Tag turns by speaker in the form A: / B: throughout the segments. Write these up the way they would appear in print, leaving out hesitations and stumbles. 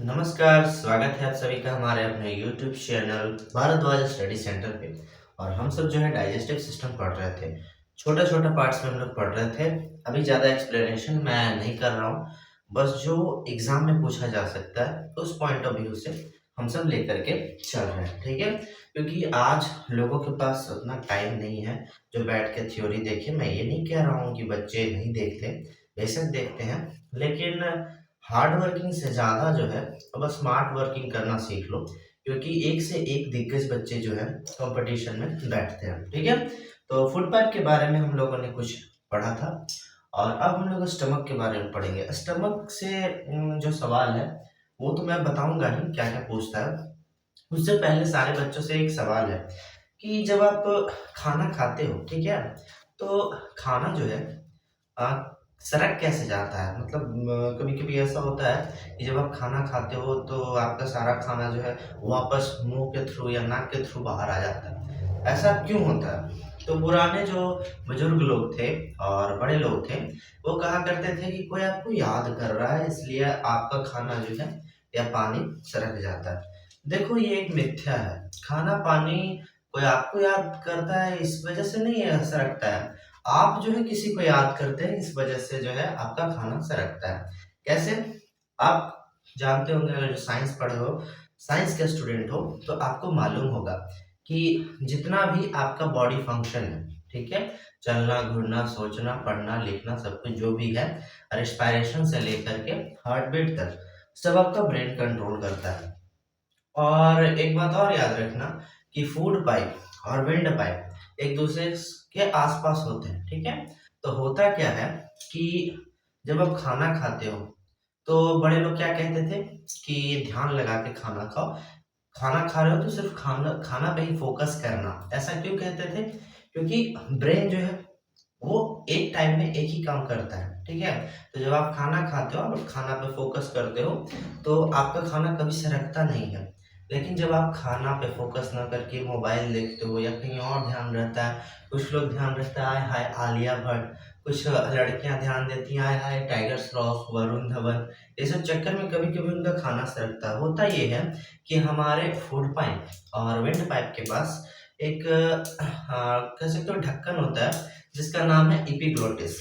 A: नमस्कार, स्वागत है आप सभी का हमारे अपने YouTube channel Bharadwaj study centre पे। और हम सब जो है डाइजेस्टिव सिस्टम पढ़ रहे थे। छोटा-छोटा पार्ट्स में हम लोग पढ़ रहे थे। अभी ज़्यादा एक्सप्लेनेशन मैं नहीं कर रहा हूँ। बस जो एग्ज़ाम में पूछा जा सकता है, उस पॉइंट ऑफ व्यू से हम सब लेकर के चल रहे हैं, ठीक है? क्योंकि आज लोगों के पास उतना टाइम नहीं है, जो बैठ के थ्योरी देखें। मैं ये नहीं कह रहा हूँ कि बच्चे नहीं देखते, बेशक देखते हैं, लेकिन हार्ड वर्किंग से ज़्यादा जो है अब स्मार्ट वर्किंग करना सीख लो। क्योंकि एक से एक दिग्गज बच्चे जो है कंपटीशन में बैठते हैं, ठीक है? तो फूड पाइप के बारे में हम लोगों ने कुछ पढ़ा था और अब हम लोग स्टमक के बारे में पढ़ेंगे। स्टमक से जो सवाल है वो तो मैं बताऊंगा ही क्या क्या पूछता है। उससे पहले सारे बच्चों से एक सवाल है कि जब आप खाना खाते हो, ठीक है, तो खाना जो है अ, सरक कैसे जाता है? मतलब कभी-कभी ऐसा होता है कि जब आप खाना खाते हो तो आपका सारा खाना जो है वापस मुँह के थ्रू या नाक के थ्रू बाहर आ जाता है। ऐसा क्यों होता है? तो पुराने जो बुजुर्ग लोग थे और बड़े लोग थे, वो कहा करते थे कि कोई आपको याद कर रहा है, इसलिए आपका खाना जो है या पानी सरक जाता है। देखो, ये एक मिथ्या है। खाना-पानी कोई आपको याद करता है इस वज़ह से नहीं है सरकता है। आप जो है किसी को याद करते हैं, इस वजह से जो है आपका खाना सरकता है। कैसे? आप जानते होंगे, अगर जो साइंस पढ़े हो, साइंस के स्टूडेंट हो, तो आपको मालूम होगा कि जितना भी आपका बॉडी फंक्शन है, ठीक है? चलना, घूरना, सोचना, पढ़ना, लिखना, सब कुछ जो भी है, रेस्पिरेशन से लेकर के हार्ट बीट तक, सब आपका ब्रेन कंट्रोल करता है। और एक बात और याद रखना कि फूड पाइप और विंड पाइप एक दूसरे के आसपास होते हैं, ठीक है? तो होता क्या है कि जब आप खाना खाते हो तो बड़े लोग क्या कहते थे कि ध्यान लगा के खाना खाओ। खाना खा रहे हो तो सिर्फ खाना खाना पे ही फोकस करना। ऐसा क्यों कहते थे? क्योंकि ब्रेन जो है वो एक टाइम में एक ही काम करता है, ठीक है? तो जब आप खाना खाते हो और खाना पे फ़ोकस करते हो, तो आपका खाना कभी सरकता नहीं है। लेकिन जब आप खाना पे फ़ोकस ना करके मोबाइल देखते हो या कहीं और ध्यान रहता है, कुछ लोग ध्यान रखता है, आय हाय! आलिया भट्ट, कुछ लड़कियाँ ध्यान देती हैं, आय हाय! टाइगर श्रॉफ, वरुण धवन, ये सब चक्कर में कभी-कभी उनका खाना सरकता है। होता ये है कि हमारे फूड पाइप और विंड पाइप के पास एक कह सकते हो ढक्कन होता है, जिसका नाम है एपिग्लोटिस।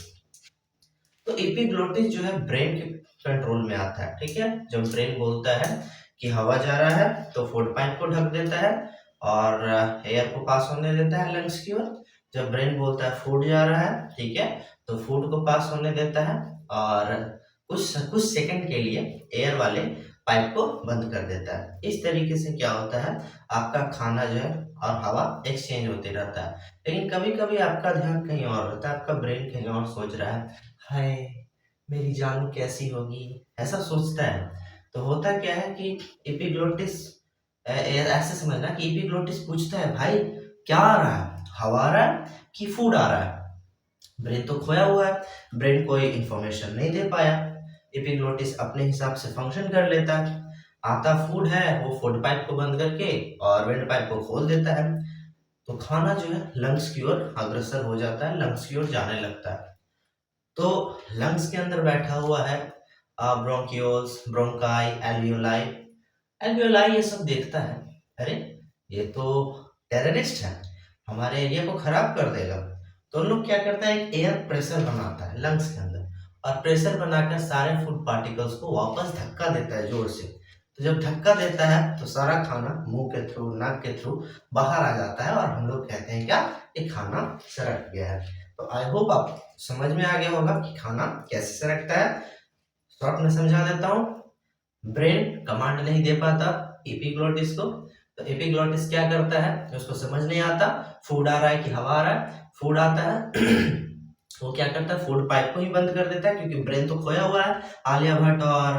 A: तो एपिग्लोटिस जो है ब्रेन के कंट्रोल में आता है, ठीक है? जब ब्रेन बोलता है कि हवा जा रहा है, तो फूड पाइप को ढक देता है और एयर को पास होने देता है लंग्स की ओर। जब ब्रेन बोलता है फूड जा रहा है, ठीक है, तो फूड को पास होने देता है और कुछ कुछ सेकंड के लिए एयर वाले पाइप को बंद कर देता है। इस तरीके से क्या होता है, आपका खाना जो है और हवा एक्सचेंज होते रहता है। लेकिन कभी-कभी आपका ध्यान कहीं और रहता है, आपका ब्रेन कहीं और सोच रहा है, हाय! मेरी जानू कैसी होगी? ऐसा सोचता है। तो होता क्या है कि एपिग्लोटिस ऐसे समझना कि एपिग्लोटिस पूछता है, भाई क्या आ रहा है? हवा आ रहा है कि फूड आ रहा है? ब्रेन तो खोया हुआ है, ब्रेन कोई इन्फॉर्मेशन नहीं दे पाया। एपिग्लोटिस अपने हिसाब से फंक्शन कर लेता है। आता फूड है, वो फूड पाइप को बंद करके और विंड पाइप को खोल देता है। तो खाना जो है लंग्स की ओर अग्रसर हो जाता है, लंग्स की ओर जाने लगता है। तो लंग्स के अंदर बैठा हुआ है ब्रोंकियोल्स, ब्रोंकाई, एल्वियोलाई। एल्वियोलाई ये सब देखता है, अरे ये तो टेररिस्ट है, हमारे एरिया को खराब कर देगा। तो उन लोग क्या करता है, एक एयर प्रेशर बनाता है लंग्स के अंदर और प्रेशर बनाकर सारे फूड पार्टिकल्स को वापस धक्का देता है जोर से। तो जब धक्का देता है तो सारा खाना मुंह के थ्रू, नाक के थ्रू बाहर आ जाता है और हम लोग कहते हैं क्या, ये खाना सरक गया है। तो आई होप आप समझ में आ गया होगा कि खाना कैसे सरकता है। शॉर्ट में समझा देता हूँ। ब्रेन कमांड नहीं दे पाता एपिग्लोटिस को, तो एपिग्लोटिस क्या करता है, उसको समझ नहीं आता फूड आ रहा है कि हवा आ रहा है। फूड आता है वो क्या करता है, फूड पाइप को ही बंद कर देता है, क्योंकि ब्रेन तो खोया हुआ है आलिया भट्ट और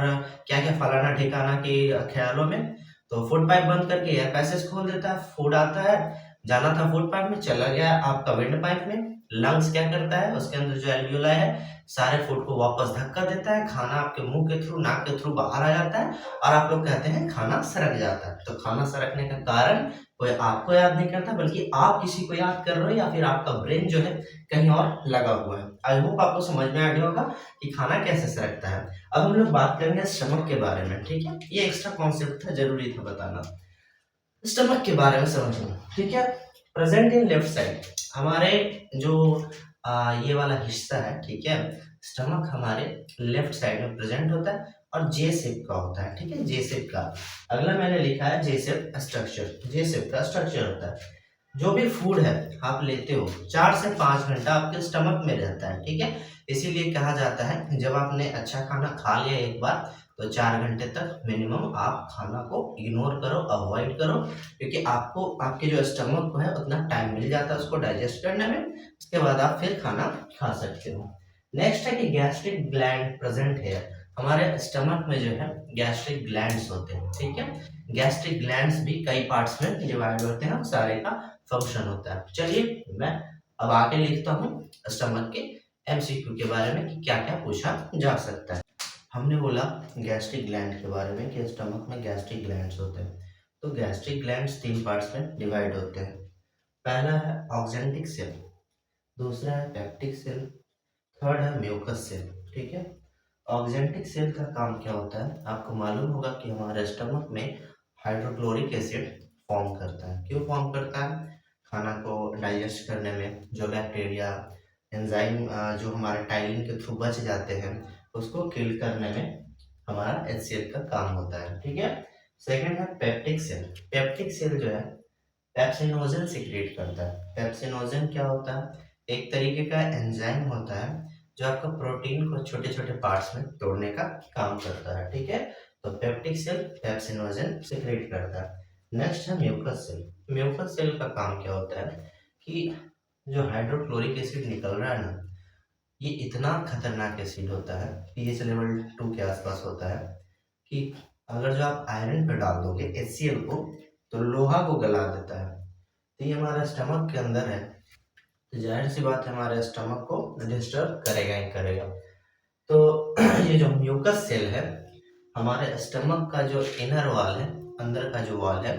A: क्या क्या फलाना ठिकाना के ख्यालों में। तो फूड पाइप बंद करके एयर पैसेज खोल देता है, फूड आता है, जाना था फूड पाइप में, चला गया आपका विंड पाइप में। लंग्स क्या करता है, उसके अंदर जो एल्वियोलाई है सारे फूड को वापस धक्का देता है, खाना आपके मुंह के थ्रू, नाक के थ्रू बाहर आ जाता है और आप लोग कहते हैं खाना सरक जाता है। तो खाना सरकने का कारण कोई आपको याद नहीं करता, बल्कि आप किसी को याद कर रहे हो या फिर आपका ब्रेन जो है कहीं और लगा हुआ है। आई होप आपको समझ में आ गया होगा कि खाना कैसे सरकता है। अब हम लोग बात करेंगे स्टमक के बारे में, ठीक है। ये एक्स्ट्रा कॉन्सेप्ट था, जरूरी था बताना। स्टमक के बारे में समझना, ठीक है। प्रेजेंट इन लेफ्ट साइड, हमारे जो ये वाला हिस्सा है, ठीक है, स्टमक हमारे लेफ्ट साइड में प्रेजेंट होता है और जे शेप का होता है, ठीक है, जे शेप का। अगला मैंने लिखा है जे शेप स्ट्रक्चर, जे शेप का स्ट्रक्चर होता है। जो भी फूड है आप लेते हो 4 से 5 घंटा आपके स्टमक में रहता है, ठीक है। इसीलिए कहा जाता है जब आपने अच्छा खाना खा लिया एक बार तो 4 घंटे तक मिनिमम आप खाना को इग्नोर करो, अवॉइड करो, क्योंकि आपको आपके जो स्टमक को है उतना टाइम मिल जाता है उसको डाइजेस्ट करने में। उसके बाद आप फिर खाना खा सकते हो। नेक्स्ट है कि गैस्ट्रिक ग्लैंड प्रेजेंट है। हमारे स्टमक में जो है गैस्ट्रिक ग्लैंड्स होते हैं, ठीक है। गैस्ट्रिक ग्लैंड्स भी कई पार्ट्स में डिवाइड होते हैं, सारे का फंक्शन होता है। चलिए मैं अब आगे लिखता हूँ स्टमक के एमसीक्यू के बारे में कि क्या क्या पूछा जा सकता है। हमने बोला गैस्ट्रिक ग्लैंड के बारे में कि स्टमक में गैस्ट्रिक ग्लैंड्स होते हैं। तो गैस्ट्रिक ग्लैंड्स 3 पार्ट्स में डिवाइड होते हैं। पहला है ऑक्जेंटिक सेल, दूसरा है पेप्टिक सेल, थर्ड है म्यूकस सेल, ठीक है। ऑक्जेंटिक सेल का काम क्या होता है, आपको मालूम होगा कि हमारे स्टमक में हाइड्रोक्लोरिक एसिड फॉर्म करता है। क्यों फॉर्म करता है, खाना को डाइजेस्ट करने में जो बैक्टीरिया एंजाइम जो हमारे टाइलिन के थ्रू बच जाते हैं उसको किल करने में हमारा HCl का काम होता है, ठीक है। सेकंड है पेप्टिक सेल। पेप्टिक सेल जो है पेप्सिनोजन सीक्रेट करता है। पेप्सिनोजन क्या होता है, एक तरीके का एंजाइम होता है जो आपका प्रोटीन को छोटे छोटे पार्ट्स में तोड़ने का काम करता है, ठीक है। तो पेप्टिक सेल पेप्सिनोजन सीक्रेट करता है। नेक्स्ट है म्यूकस सेल। म्यूकस सेल का काम क्या होता है कि जो हाइड्रोक्लोरिक एसिड निकल रहा है ना, ये इतना खतरनाक एसिड होता है, पीएच लेवल 2 के आसपास होता है, कि अगर जो आप आयरन पे डाल दोगे HCl को तो लोहा को गला देता है। तो ये हमारा स्टमक के अंदर है, तो जाहिर सी बात है हमारे स्टमक को डिस्टर्ब करेगा ही करेगा। तो ये जो म्यूकस सेल है हमारे स्टमक का जो इनर वॉल है, अंदर का जो वॉल है,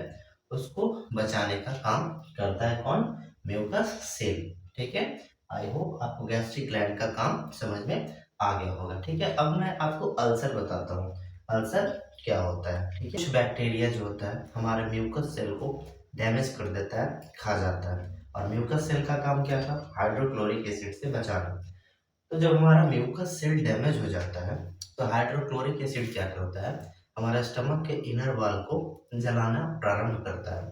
A: उसको बचाने का काम करता है। कौन, म्यूकस सेल, ठीक है। आई होप आपको गैस्ट्रिक ग्लैंड का काम समझ में आ गया होगा, ठीक है। अब मैं आपको अल्सर बताता हूँ, अल्सर क्या होता है, ठीक है। कुछ बैक्टीरिया जो होता है हमारे म्यूकस सेल को डैमेज कर देता है, खा जाता है। और म्यूकस सेल का काम क्या था, हाइड्रोक्लोरिक एसिड से बचाना। तो जब हमारा म्यूकस सेल डैमेज हो जाता है तो हाइड्रोक्लोरिक एसिड क्या करता है, हमारे स्टमक के इनर वॉल को जलाना प्रारंभ करता है।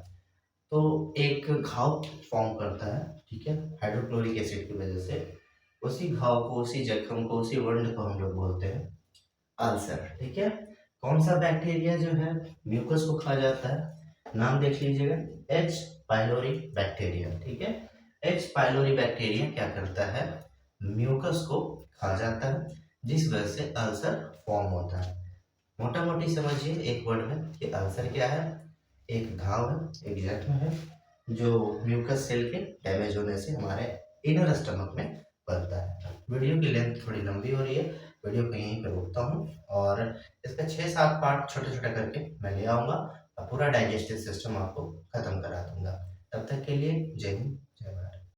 A: तो एक घाव फॉर्म करता है, ठीक है, हाइड्रोक्लोरिक एसिड की वजह से। उसी घाव को, उसी जख्म को, उसी वंड को हम लोग बोलते हैं अल्सर, ठीक है। कौन सा बैक्टीरिया जो है म्यूकस को खा जाता है, नाम देख लीजिएगा, एच पाइलोरी बैक्टीरिया, ठीक है। एच पाइलोरी बैक्टीरिया क्या करता है, म्यूकस को खा जाता है, जिस वजह से अल्सर फॉर्म होता है। मोटा मोटी समझिए एक वर्ड में कि अल्सर क्या है, एक घाव है, एक जख्म है जो म्यूकस सेल के डैमेज होने से हमारे इनर स्टमक में बनता है। वीडियो की लेंथ थोड़ी लंबी हो रही है, वीडियो को यहीं पे रोकता हूँ और इसका 6-7 पार्ट छोटे छोटे करके मैं ले आऊँगा और पूरा डाइजेस्टिव सिस्टम आपको खत्म करा दूंगा। तब तक के लिए जय हिंद।